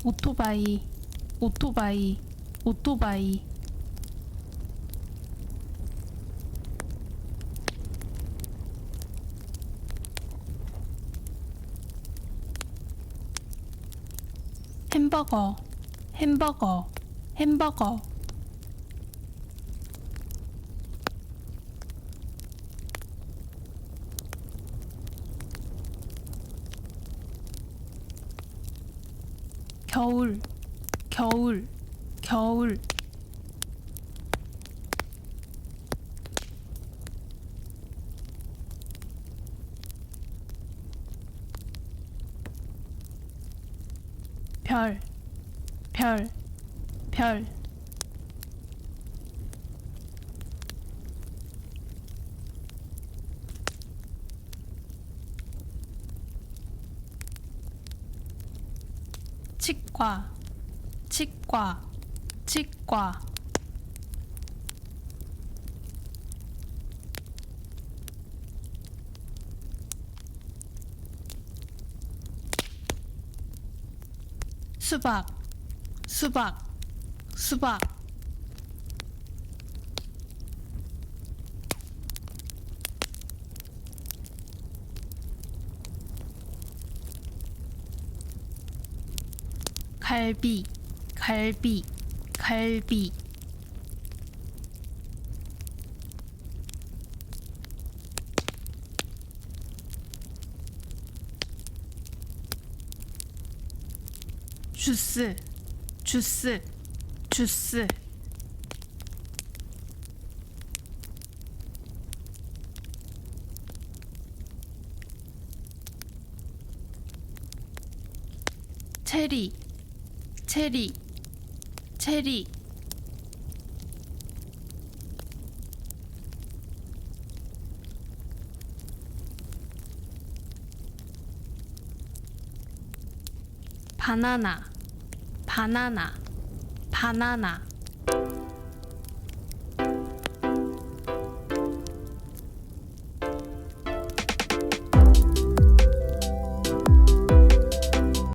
오토바이, 오토바이, 오토바이. 햄버거, 햄버거, 햄버거. 겨울, 겨울, 겨울. 별, 별, 별. 치과, 치과, 치과. 수박, 수박, 수박. 갈비, 갈비, 갈비. 주스, 주스, 주스. 체리, 체리, 체리. 바나나, 바나나, 바나나.